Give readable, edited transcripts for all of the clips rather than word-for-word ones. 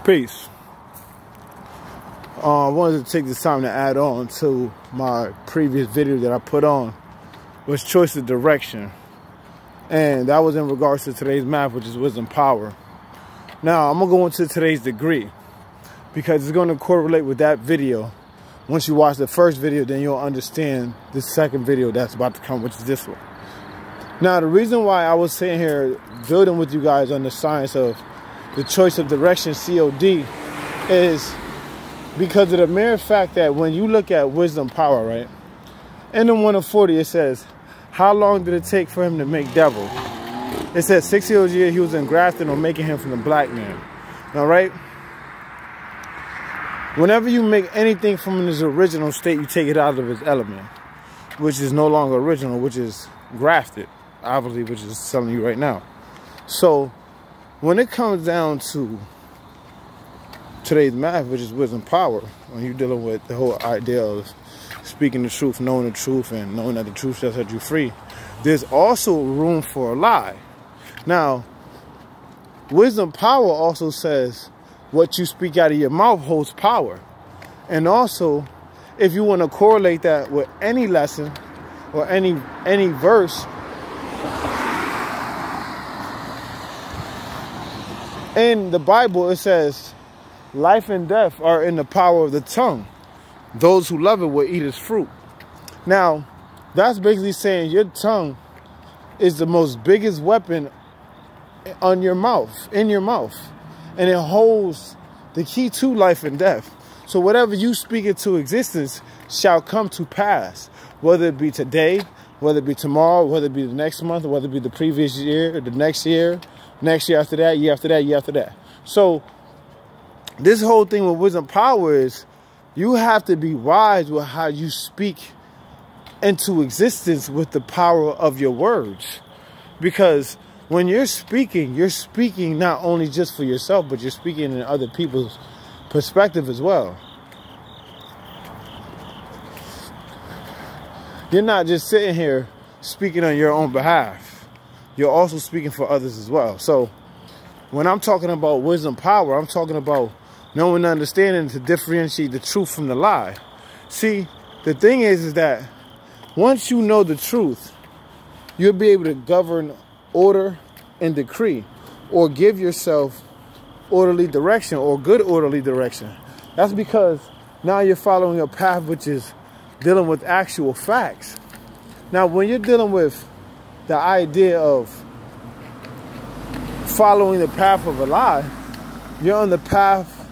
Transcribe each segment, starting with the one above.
Peace. I wanted to take this time to add on to my previous video that I put on, was choice of direction. And that was in regards to today's math, which is wisdom power. Now, I'm going to go into today's degree because it's going to correlate with that video. Once you watch the first video, then you'll understand the second video that's about to come, which is this one. Now, the reason why I was sitting here building with you guys on the science of the choice of direction, C.O.D, is because of the mere fact that when you look at wisdom power, right? In the 1 of 40, it says, how long did it take for him to make devil? It says 6 years he was engrafted on making him from the black man. All right? Whenever you make anything from his original state, you take it out of his element, which is no longer original, which is grafted, obviously, which is telling you right now. So when it comes down to today's math, which is wisdom power, when you're dealing with the whole idea of speaking the truth, knowing the truth, and knowing that the truth shall set you free, there's also room for a lie. Now, wisdom power also says what you speak out of your mouth holds power. And also, if you want to correlate that with any lesson or any verse, in the Bible it says, life and death are in the power of the tongue. Those who love it will eat its fruit. Now, that's basically saying your tongue is the most biggest weapon on your mouth, in your mouth. And it holds the key to life and death. So whatever you speak into existence shall come to pass. Whether it be today, whether it be tomorrow, whether it be the next month, whether it be the previous year, or the next year after that, year after that, year after that. So this whole thing with wisdom power is you have to be wise with how you speak into existence with the power of your words. Because when you're speaking not only just for yourself, but you're speaking in other people's perspective as well. You're not just sitting here speaking on your own behalf. You're also speaking for others as well. So when I'm talking about wisdom power, I'm talking about knowing and understanding to differentiate the truth from the lie. See, the thing is that once you know the truth, you'll be able to govern order and decree, or give yourself orderly direction or good orderly direction. That's because now you're following a path which is dealing with actual facts. Now, when you're dealing with the idea of following the path of a lie, you're on the path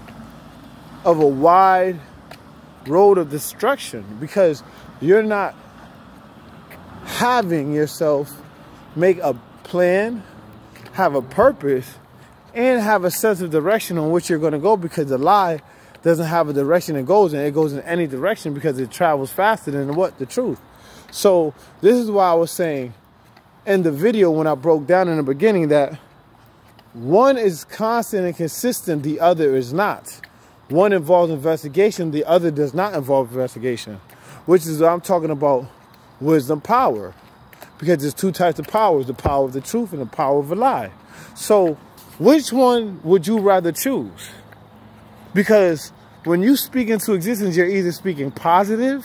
of a wide road of destruction, because you're not having yourself make a plan, have a purpose, and have a sense of direction on which you're going to go, because the lie doesn't have a direction it goes in. It goes in any direction because it travels faster than what? The truth. So this is why I was saying in the video when I broke down in the beginning that one is constant and consistent, the other is not. One involves investigation, the other does not involve investigation, which is what I'm talking about wisdom power. Because there's two types of powers, the power of the truth and the power of a lie. So which one would you rather choose? Because when you speak into existence, you're either speaking positive,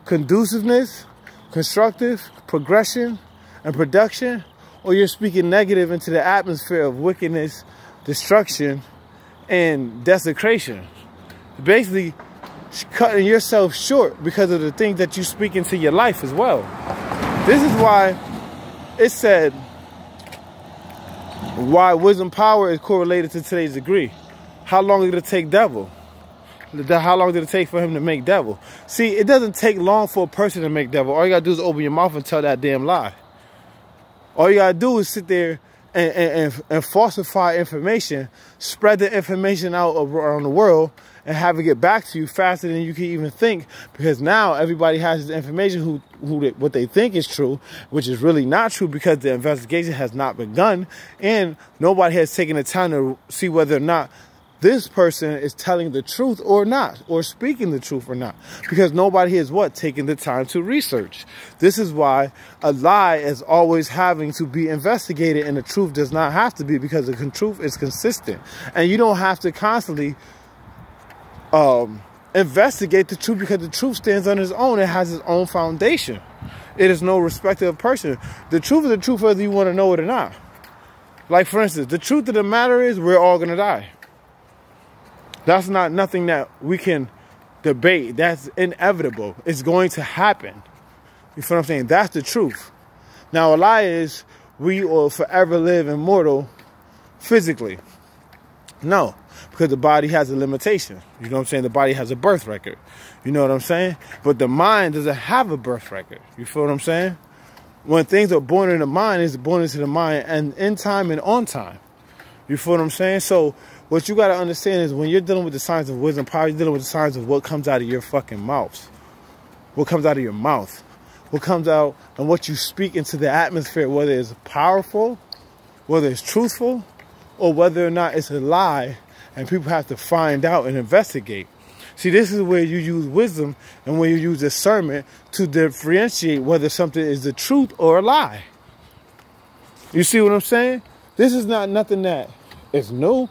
conduciveness, constructive, progression, and production, or you're speaking negative into the atmosphere of wickedness, destruction, and desecration. Basically cutting yourself short because of the things that you speak into your life as well. This is why it said why wisdom power is correlated to today's degree. How long did it take devil? How long did it take for him to make devil? See, it doesn't take long for a person to make devil. All you got to do is open your mouth and tell that damn lie. All you got to do is sit there and falsify information, spread the information out around the world, and have it get back to you faster than you can even think, because now everybody has this information what they think is true, which is really not true, because the investigation has not begun and nobody has taken the time to see whether or not this person is telling the truth or not, or speaking the truth or not, because nobody has taken the time to research. This is why a lie is always having to be investigated, and the truth does not have to be, because the truth is consistent, and you don't have to constantly investigate the truth, because the truth stands on its own. It has its own foundation. It is no respecter of person. The truth is the truth, whether you want to know it or not. Like, for instance, the truth of the matter is we're all going to die. That's not nothing that we can debate. That's inevitable. It's going to happen. You feel what I'm saying? That's the truth. Now, a lie is we will forever live immortal physically. No, because the body has a limitation. You know what I'm saying? The body has a birth record. You know what I'm saying? But the mind doesn't have a birth record. You feel what I'm saying? When things are born in the mind, it's born into the mind, and in time and on time. You feel what I'm saying? So what you got to understand is when you're dealing with the signs of wisdom power, you're dealing with the signs of what comes out of your fucking mouth. What comes out of your mouth. What comes out and what you speak into the atmosphere, whether it's powerful, whether it's truthful, or whether or not it's a lie, and people have to find out and investigate. See, this is where you use wisdom and where you use discernment to differentiate whether something is the truth or a lie. You see what I'm saying? This is not nothing that is new.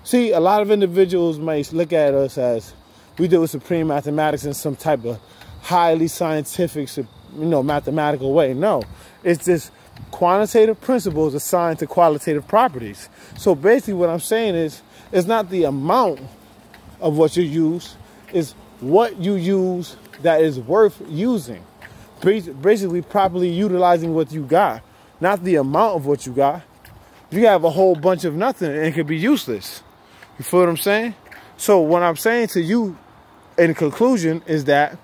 See, a lot of individuals might look at us as we deal with supreme mathematics in some type of highly scientific, mathematical way. No, it's just quantitative principles assigned to qualitative properties. So basically what I'm saying is, it's not the amount of what you use, it's what you use that is worth using. Basically properly utilizing what you got, not the amount of what you got. You have a whole bunch of nothing and it could be useless. You feel what I'm saying? So what I'm saying to you in conclusion is that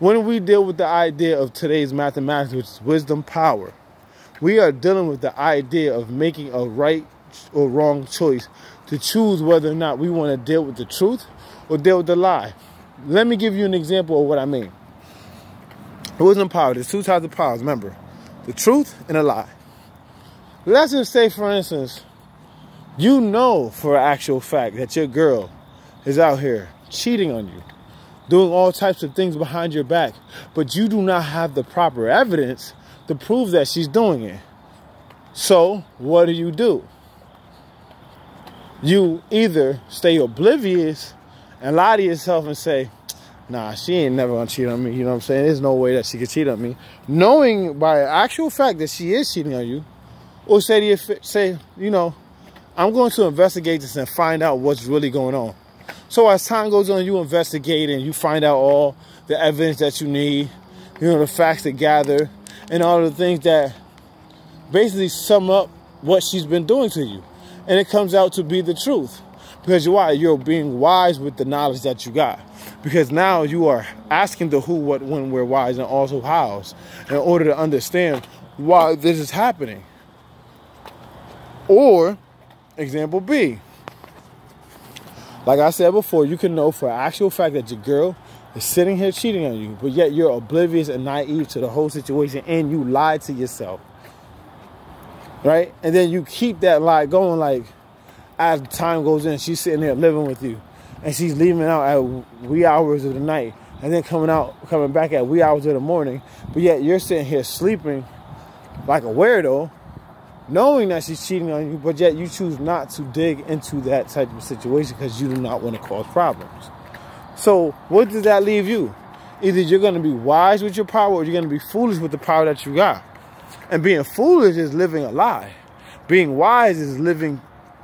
when we deal with the idea of today's mathematics, which is wisdom power, we are dealing with the idea of making a right or wrong choice to choose whether or not we want to deal with the truth or deal with the lie. Let me give you an example of what I mean. Wisdom power, there's two types of powers, remember. The truth and a lie. Let's just say, for instance, you know for an actual fact that your girl is out here cheating on you, doing all types of things behind your back, but you do not have the proper evidence to prove that she's doing it. So what do? You either stay oblivious and lie to yourself and say, nah, she ain't never gonna cheat on me. You know what I'm saying? There's no way that she could cheat on me. Knowing by actual fact that she is cheating on you. Or say to your, I'm going to investigate this and find out what's really going on. So as time goes on, you investigate and you find out all the evidence that you need, the facts to gather, and all the things that basically sum up what she's been doing to you. And it comes out to be the truth. Because you're being wise with the knowledge that you got. Because now you are asking the who, what, when, where, whys, and also hows in order to understand why this is happening. Or, example B, like I said before, you can know for an actual fact that your girl is sitting here cheating on you, but yet you're oblivious and naive to the whole situation and you lied to yourself. Right? And then you keep that lie going, like, as time goes in, she's sitting there living with you and she's leaving out at wee hours of the night and then coming back at wee hours of the morning, but yet you're sitting here sleeping like a weirdo, knowing that she's cheating on you, but yet you choose not to dig into that type of situation because you do not want to cause problems. So what does that leave you? Either you're going to be wise with your power or you're going to be foolish with the power that you got. And being foolish is living a lie. Being wise is living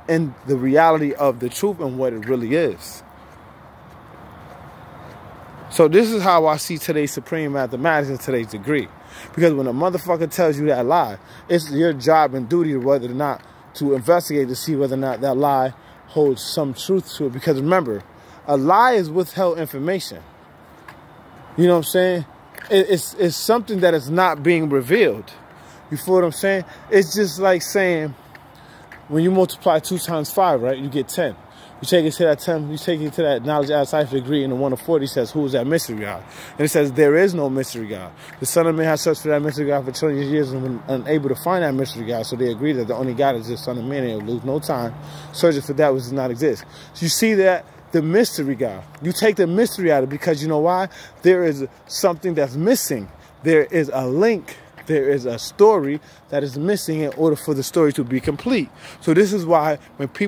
in the reality of the truth and what it really is. So this is how I see today's supreme mathematics and today's degree. Because when a motherfucker tells you that lie, it's your job and duty whether or not to investigate to see whether or not that lie holds some truth to it. Because remember, a lie is withheld information. You know what I'm saying? It's something that is not being revealed. You feel what I'm saying? It's just like saying, when you multiply 2 times 5, right, you get 10. You take it to that you take it to that knowledge outside of the degree, and the 1 to 40 says, who is that mystery God? And it says, there is no mystery God. The Son of Man has searched for that mystery God for 20 years and been unable to find that mystery God. So they agree that the only God is the Son of Man, and will lose no time searching for that which does not exist. So you see that the mystery God, you take the mystery out of it, because you know why? There is something that's missing. There is a link. There is a story that is missing in order for the story to be complete. So this is why when people